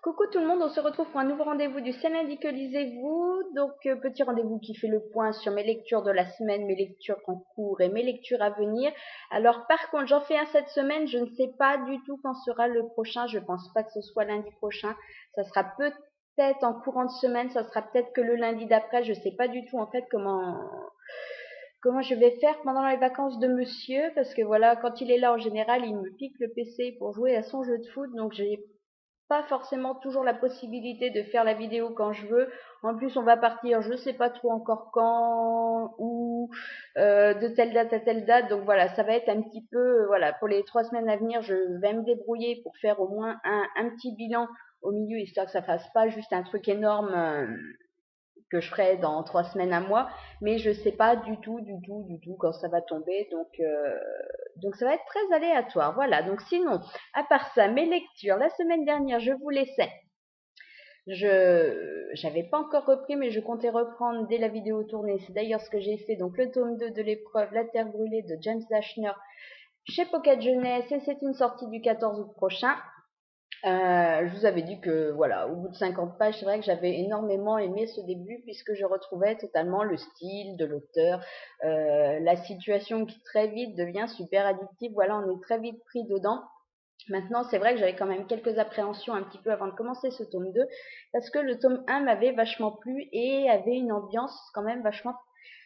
Coucou tout le monde, on se retrouve pour un nouveau rendez-vous du C'est lundi que lisez-vous. Donc petit rendez-vous qui fait le point sur mes lectures de la semaine, mes lectures en cours et mes lectures à venir. Alors par contre, j'en fais un cette semaine, je ne sais pas du tout quand sera le prochain, je pense pas que ce soit lundi prochain. Ça sera peut-être en courant de semaine, ça sera peut-être que le lundi d'après, je sais pas du tout en fait comment je vais faire pendant les vacances de monsieur, parce que voilà, quand il est là en général, il me pique le PC pour jouer à son jeu de foot, donc j'ai pas forcément toujours la possibilité de faire la vidéo quand je veux. En plus, on va partir, je sais pas trop encore quand, ou de telle date à telle date. Donc voilà, ça va être un petit peu, voilà, pour les 3 semaines à venir, je vais me débrouiller pour faire au moins un petit bilan au milieu, histoire que ça fasse pas juste un truc énorme que je ferai dans 3 semaines à mois, mais je sais pas du tout quand ça va tomber, donc ça va être très aléatoire. Voilà. Donc sinon, à part ça, mes lectures. La semaine dernière, je vous laissais. J'avais pas encore repris, mais je comptais reprendre dès la vidéo tournée. C'est d'ailleurs ce que j'ai fait. Donc le tome 2 de l'épreuve, La Terre brûlée de James Dashner chez Pocket Jeunesse, et c'est une sortie du 14 août prochain. Je vous avais dit que voilà, au bout de 50 pages, c'est vrai que j'avais énormément aimé ce début puisque je retrouvais totalement le style de l'auteur, la situation qui très vite devient super addictive. Voilà, on est très vite pris dedans. Maintenant, c'est vrai que j'avais quand même quelques appréhensions un petit peu avant de commencer ce tome 2 parce que le tome 1 m'avait vachement plu et avait une ambiance quand même vachement.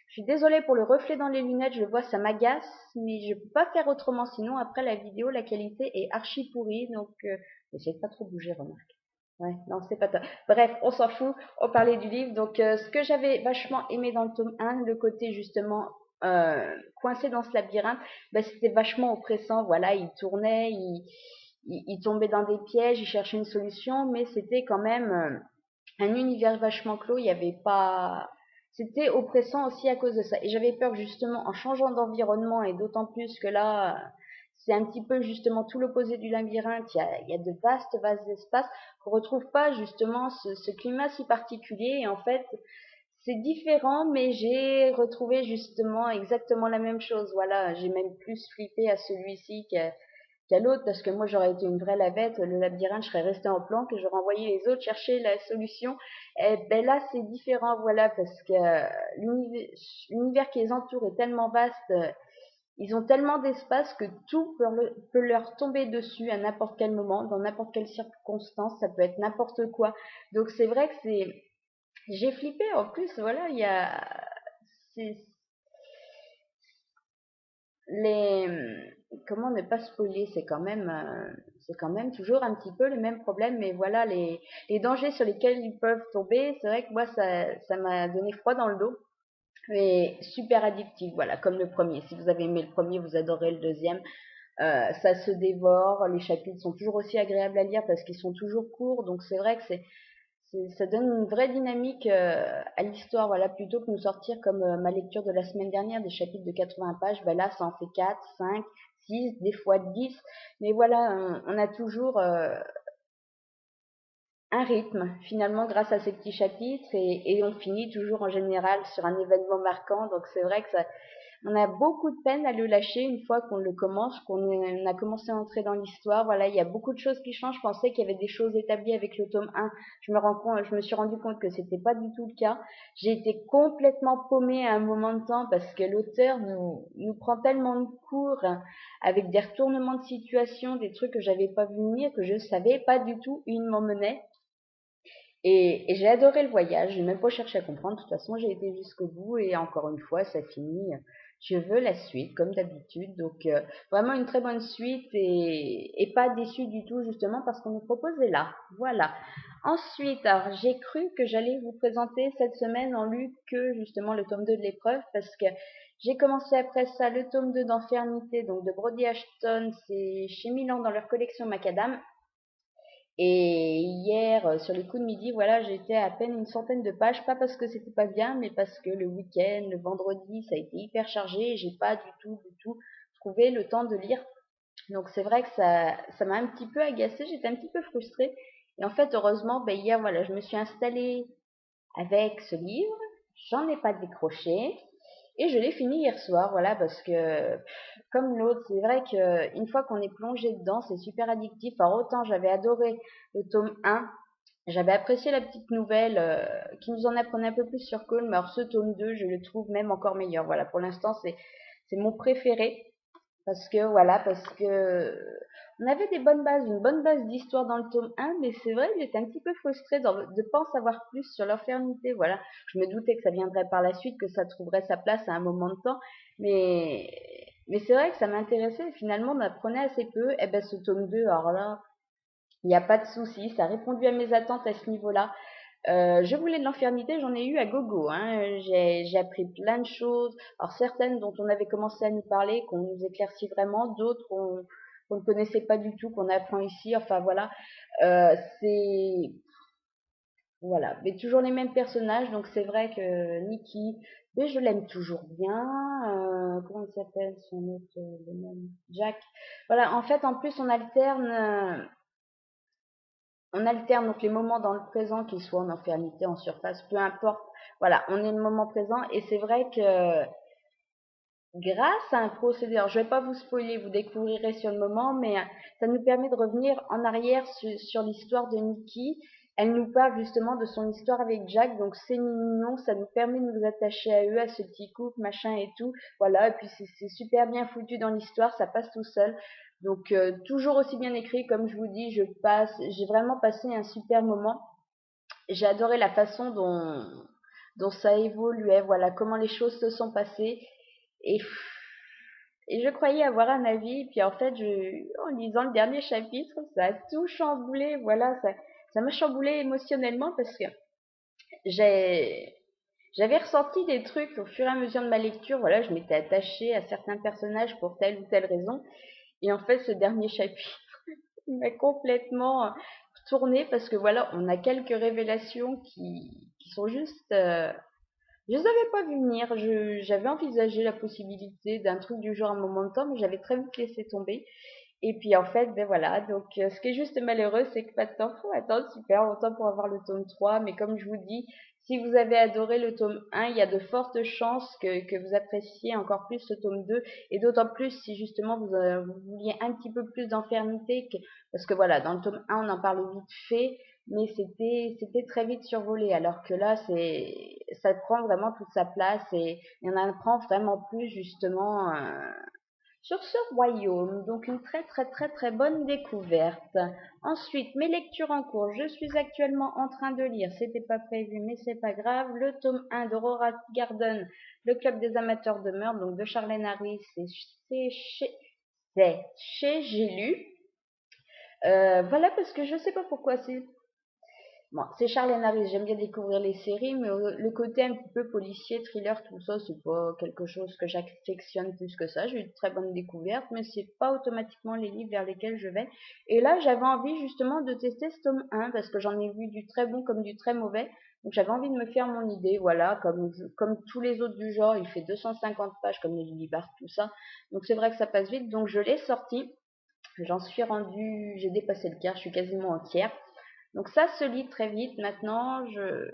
Je suis désolée pour le reflet dans les lunettes, je le vois, ça m'agace, mais je peux pas faire autrement, sinon après la vidéo, la qualité est archi pourrie, donc essayez de pas trop bouger, remarque. Ouais, non, c'est pas top. Bref, on s'en fout, on parlait du livre. Donc ce que j'avais vachement aimé dans le tome 1, le côté justement coincé dans ce labyrinthe, bah, c'était vachement oppressant. Voilà, il tournait, il tombait dans des pièges, il cherchait une solution, mais c'était quand même un univers vachement clos. Il y avait pas, c'était oppressant aussi à cause de ça. Et j'avais peur que justement en changeant d'environnement, et d'autant plus que là c'est un petit peu justement tout l'opposé du labyrinthe. Il y a de vastes espaces qu'on retrouve pas justement ce climat si particulier. Et en fait, c'est différent, mais j'ai retrouvé justement exactement la même chose. Voilà, j'ai même plus flippé à celui-ci qu'à l'autre, parce que moi j'aurais été une vraie lavette, le labyrinthe, je serais restée en planque et j'aurais envoyé les autres chercher la solution. Et ben là c'est différent, voilà, parce que l'univers qui les entoure est tellement vaste, ils ont tellement d'espace que tout peut leur tomber dessus à n'importe quel moment, dans n'importe quelle circonstance, ça peut être n'importe quoi. Donc c'est vrai que j'ai flippé en plus, voilà, c'est les, comment ne pas spoiler, c'est quand même toujours un petit peu le même problème, mais voilà, les dangers sur lesquels ils peuvent tomber, c'est vrai que moi ça m'a donné froid dans le dos. Et super addictif, voilà, comme le premier. Si vous avez aimé le premier, vous adorez le deuxième. Ça se dévore, les chapitres sont toujours aussi agréables à lire parce qu'ils sont toujours courts, donc c'est vrai que ça donne une vraie dynamique à l'histoire, voilà, plutôt que nous sortir comme ma lecture de la semaine dernière, des chapitres de 80 pages, ben là ça en fait 4, 5, 6, des fois 10, mais voilà, on a toujours un rythme finalement grâce à ces petits chapitres, et on finit toujours en général sur un événement marquant, donc c'est vrai que ça, on a beaucoup de peine à le lâcher une fois qu'on le commence, qu'on a commencé à entrer dans l'histoire. Voilà, il y a beaucoup de choses qui changent. Je pensais qu'il y avait des choses établies avec le tome 1. Je me suis rendu compte que c'était pas du tout le cas. J'ai été complètement paumée à un moment de temps parce que l'auteur nous prend tellement de cours avec des retournements de situation, des trucs que j'avais pas vu venir, que je savais pas du tout où il m'emmenait. Et j'ai adoré le voyage, j'ai même pas cherché à comprendre, de toute façon j'ai été jusqu'au bout, et encore une fois ça finit, je veux la suite comme d'habitude, donc vraiment une très bonne suite, et pas déçue du tout justement parce qu'on nous proposait là, voilà. Ensuite, alors j'ai cru que j'allais vous présenter cette semaine en lu que justement le tome 2 de l'épreuve, parce que j'ai commencé après ça le tome 2 d'Enfernité, donc de Brody Ashton, c'est chez Milan dans leur collection Macadam. Et hier, sur les coups de midi, voilà, j'étais à peine une centaine de pages, pas parce que c'était pas bien, mais parce que le week-end, le vendredi, ça a été hyper chargé et j'ai pas du tout trouvé le temps de lire. Donc c'est vrai que ça m'a un petit peu agacée, j'étais un petit peu frustrée. Et en fait, heureusement, ben hier, voilà, je me suis installée avec ce livre, j'en ai pas décroché, et je l'ai fini hier soir, voilà, parce que comme l'autre, c'est vrai que une fois qu'on est plongé dedans, c'est super addictif. Alors autant j'avais adoré le tome 1, J'avais apprécié la petite nouvelle qui nous en apprenait un peu plus sur Cole, mais alors ce tome 2, je le trouve même encore meilleur. Voilà, pour l'instant, c'est mon préféré. Parce que on avait des bonnes bases, une bonne base d'histoire dans le tome 1, mais c'est vrai, j'étais un petit peu frustrée de ne pas en savoir plus sur l'enfernité. Voilà, je me doutais que ça viendrait par la suite, que ça trouverait sa place à un moment de temps, mais, mais c'est vrai que ça m'intéressait. Finalement, on apprenait assez peu. Et ben, ce tome 2, alors là, il n'y a pas de souci, ça a répondu à mes attentes à ce niveau-là. Je voulais de l'enfernité, j'en ai eu à gogo, hein. J'ai appris plein de choses. Alors certaines dont on avait commencé à nous parler, qu'on nous éclaircit vraiment, d'autres qu'on ne connaissait pas du tout, qu'on apprend ici. Enfin voilà, c'est voilà, mais toujours les mêmes personnages. Donc c'est vrai que Nikki, mais je l'aime toujours bien. Comment il s'appelle son autre, le nom Jack. Voilà, en fait, en plus on alterne donc les moments dans le présent, qu'ils soient en infernité, en surface, peu importe. Voilà, on est le moment présent et c'est vrai que grâce à un procédé, alors je vais pas vous spoiler, vous découvrirez sur le moment, mais ça nous permet de revenir en arrière sur l'histoire de Nikki. Elle nous parle justement de son histoire avec Jack, donc c'est mignon, ça nous permet de nous attacher à eux, à ce petit couple, machin et tout. Voilà, et puis c'est super bien foutu dans l'histoire, ça passe tout seul. Donc toujours aussi bien écrit, comme je vous dis, j'ai vraiment passé un super moment. J'ai adoré la façon dont ça évoluait, voilà, comment les choses se sont passées. Et, et je croyais avoir un avis, puis en fait, en lisant le dernier chapitre, ça a tout chamboulé, voilà, ça m'a chamboulé émotionnellement parce que j'ai, j'avais ressenti des trucs au fur et à mesure de ma lecture, voilà, je m'étais attachée à certains personnages pour telle ou telle raison, et en fait, ce dernier chapitre, il m'a complètement tourné parce que voilà, on a quelques révélations qui sont juste je les avais pas vues venir. J'avais envisagé la possibilité d'un truc du genre à un moment de temps, mais j'avais très vite laissé tomber. Et puis en fait, ben voilà. Donc ce qui est juste malheureux, c'est que maintenant, faut attendre super longtemps pour avoir le tome 3. Mais comme je vous dis, si vous avez adoré le tome 1, il y a de fortes chances que vous appréciez encore plus ce tome 2. Et d'autant plus si justement vous vouliez un petit peu plus d'enfermité. Parce que voilà, dans le tome 1, on en parle vite fait, mais c'était très vite survolé. Alors que là, ça prend vraiment toute sa place et on en apprend vraiment plus justement sur ce royaume, donc une très très très très bonne découverte. Ensuite, mes lectures en cours. Je suis actuellement en train de lire, c'était pas prévu mais c'est pas grave, le tome 1 d'Aurora Garden, le club des amateurs de meurtre, donc de Charlène Harris, c'est chez J'ai lu. Voilà parce que je sais pas pourquoi bon, c'est Charlène Harris, j'aime bien découvrir les séries, mais le côté un petit peu policier, thriller, tout ça, c'est pas quelque chose que j'affectionne plus que ça. J'ai eu de très bonnes découvertes, mais c'est pas automatiquement les livres vers lesquels je vais. Et là, j'avais envie justement de tester ce tome 1, parce que j'en ai vu du très bon comme du très mauvais. Donc j'avais envie de me faire mon idée, voilà, comme tous les autres du genre, il fait 250 pages comme les Lily tout ça. Donc c'est vrai que ça passe vite, donc je l'ai sorti. J'ai dépassé le quart, je suis quasiment au tiers. Donc ça se lit très vite. Maintenant, je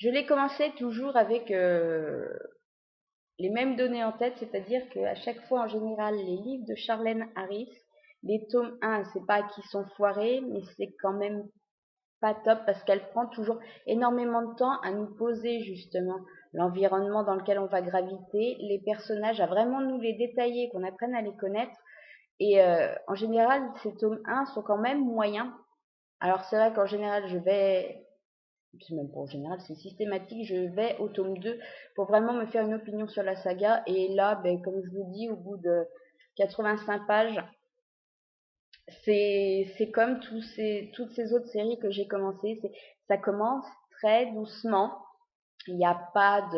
l'ai commencé toujours avec les mêmes données en tête, c'est-à-dire qu'à chaque fois, en général, les livres de Charlène Harris, les tomes 1, c'est pas qu'ils sont foirés, mais c'est quand même pas top parce qu'elle prend toujours énormément de temps à nous poser justement l'environnement dans lequel on va graviter, les personnages, à vraiment nous les détailler, qu'on apprenne à les connaître. Et en général, ces tomes 1 sont quand même moyens. Alors c'est vrai qu'en général, c'est même pas en général, c'est systématique, je vais au tome 2 pour vraiment me faire une opinion sur la saga. Et là, ben, comme je vous dis, au bout de 85 pages, c'est comme toutes ces autres séries que j'ai commencé. Ça commence très doucement. Il y a pas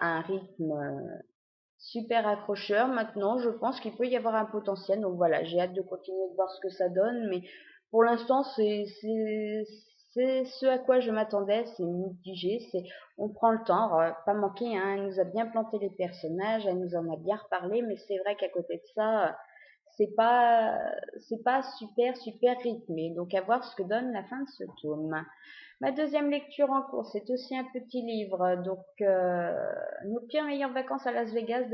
un rythme super accrocheur. Maintenant, je pense qu'il peut y avoir un potentiel. Donc voilà, j'ai hâte de continuer de voir ce que ça donne. Mais pour l'instant, c'est ce à quoi je m'attendais. C'est mitigé. On prend le temps. Alors, pas manquer, hein. Elle nous a bien planté les personnages. Elle nous en a bien reparlé. Mais c'est vrai qu'à côté de ça, c'est pas, c'est pas super rythmé. Donc à voir ce que donne la fin de ce tome. Ma deuxième lecture en cours, c'est aussi un petit livre, donc Nos pires meilleures vacances à Las Vegas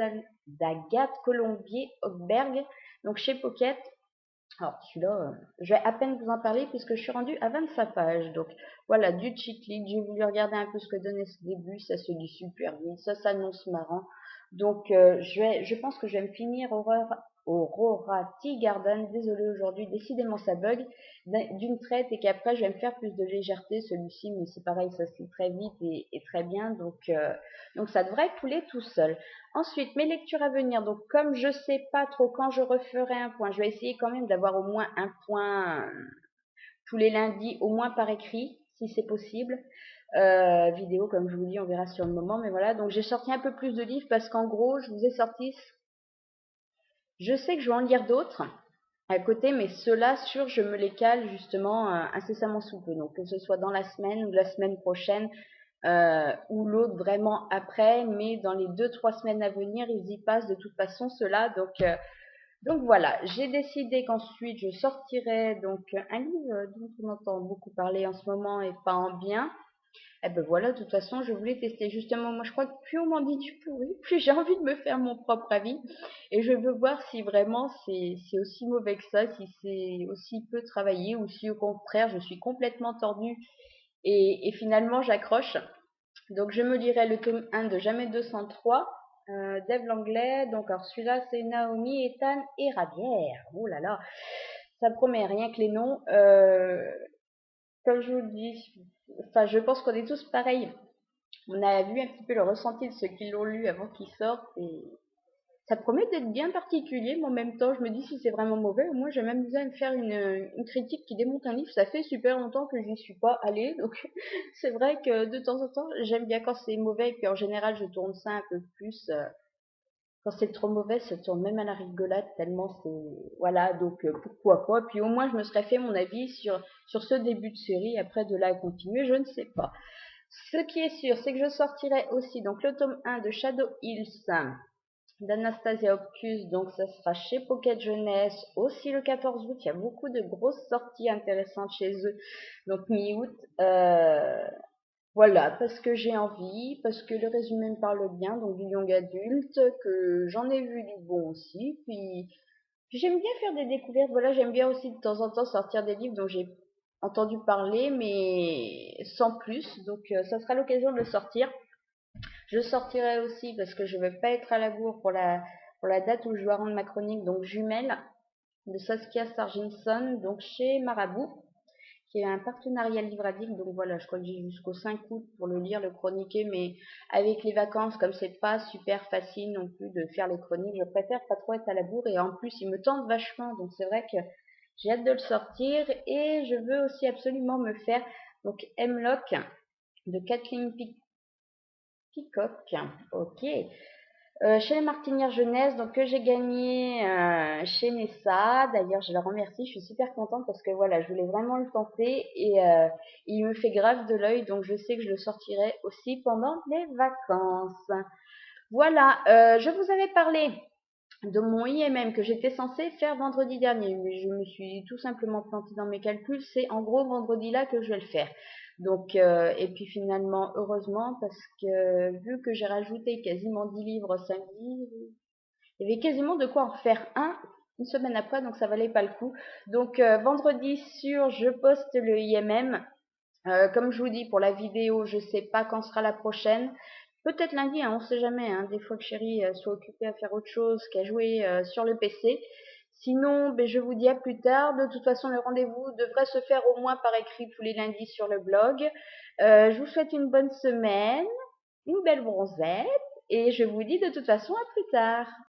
d'Agathe Colombier-Hochberg, donc chez Pocket. Alors celui-là, je vais à peine vous en parler puisque je suis rendue à 25 pages. Donc voilà, du cheat lead. J'ai voulu regarder un peu ce que donnait ce début. Ça se dit super vite, ça s'annonce marrant. Donc je pense que je vais me finir Aurora Tea Garden. Désolée aujourd'hui, décidément ça bug d'une traite et qu'après je vais me faire plus de légèreté. Celui-ci, mais c'est pareil, ça se lit très vite et très bien. Donc ça devrait couler tout seul. Ensuite, mes lectures à venir. Donc, comme je sais pas trop quand je referai un point, je vais essayer quand même d'avoir au moins un point tous les lundis, au moins par écrit, si c'est possible. Vidéo, comme je vous dis, on verra sur le moment. Mais voilà, donc j'ai sorti un peu plus de livres parce qu'en gros, je vous ai sorti. Je sais que je vais en lire d'autres à côté, mais ceux-là, sûr, je me les cale justement incessamment sous peu. Donc, que ce soit dans la semaine ou la semaine prochaine, ou l'autre vraiment après, mais dans les 2-3 semaines à venir, ils y passent de toute façon ceux-là. Donc voilà, j'ai décidé qu'ensuite je sortirai donc un livre dont on entend beaucoup parler en ce moment et pas en bien. Eh ben voilà, de toute façon, je voulais tester justement. Moi, je crois que plus on m'en dit du pourri, plus j'ai envie de me faire mon propre avis. Et je veux voir si vraiment c'est aussi mauvais que ça, si c'est aussi peu travaillé ou si au contraire je suis complètement tordue et finalement j'accroche. Donc je me lirai le tome 1 de Jamais 203 d'Ève Langlais. Donc alors celui-là c'est Naomi, Ethan et Rabière. Oh là là, ça promet rien que les noms. Comme je vous le dis, enfin je pense qu'on est tous pareils. On a vu un petit peu le ressenti de ceux qui l'ont lu avant qu'il sorte et ça promet d'être bien particulier, mais en même temps, je me dis si c'est vraiment mauvais, moi j'ai même besoin de faire une critique qui démonte un livre. Ça fait super longtemps que j'y suis pas allée, donc c'est vrai que de temps en temps, j'aime bien quand c'est mauvais, et puis en général, je tourne ça un peu plus. Quand c'est trop mauvais, ça tourne même à la rigolade, tellement c'est... Voilà, donc pourquoi pas. Puis au moins, je me serais fait mon avis sur ce début de série, après de là à continuer, je ne sais pas. Ce qui est sûr, c'est que je sortirai aussi donc le tome 1 de Shadow Hills d'Anastasia Opkus, donc ça sera chez Pocket Jeunesse, aussi le 14 août. Il y a beaucoup de grosses sorties intéressantes chez eux, donc mi-août. Voilà, parce que j'ai envie, parce que le résumé me parle bien, donc du young adulte, que j'en ai vu du bon aussi, puis j'aime bien faire des découvertes. Voilà, j'aime bien aussi de temps en temps sortir des livres dont j'ai entendu parler, mais sans plus, donc ça sera l'occasion de le sortir. Je sortirai aussi parce que je ne vais pas être à la bourre pour la date où je dois rendre ma chronique, donc Jumelle de Saskia Sarginson, donc chez Marabout, qui est un partenariat livradique. Donc voilà, je crois que j'ai jusqu'au 5 août pour le lire, le chroniquer, mais avec les vacances, comme c'est pas super facile non plus de faire les chroniques, je préfère pas trop être à la bourre et en plus il me tente vachement, donc c'est vrai que j'ai hâte de le sortir et je veux aussi absolument me faire donc Hemlock de Kathleen Peacock, ok. Chez les Martinières Jeunesse, donc que j'ai gagné chez Nessa. D'ailleurs, je la remercie, je suis super contente parce que voilà, je voulais vraiment le tenter et il me fait grave de l'œil, donc je sais que je le sortirai aussi pendant les vacances. Voilà, je vous avais parlé de mon IMM que j'étais censée faire vendredi dernier, mais je me suis tout simplement plantée dans mes calculs. C'est en gros vendredi là que je vais le faire. Donc, et puis finalement, heureusement, parce que vu que j'ai rajouté quasiment 10 livres samedi, il y avait quasiment de quoi en faire un une semaine après, donc ça valait pas le coup. Donc, vendredi sûr, je poste le IMM. Comme je vous dis, pour la vidéo, je sais pas quand sera la prochaine. Peut-être lundi, hein, on sait jamais. Hein, des fois que chérie soit occupée à faire autre chose qu'à jouer sur le PC. Sinon, ben, je vous dis à plus tard. De toute façon, le rendez-vous devrait se faire au moins par écrit tous les lundis sur le blog. Je vous souhaite une bonne semaine, une belle bronzette, et je vous dis de toute façon à plus tard.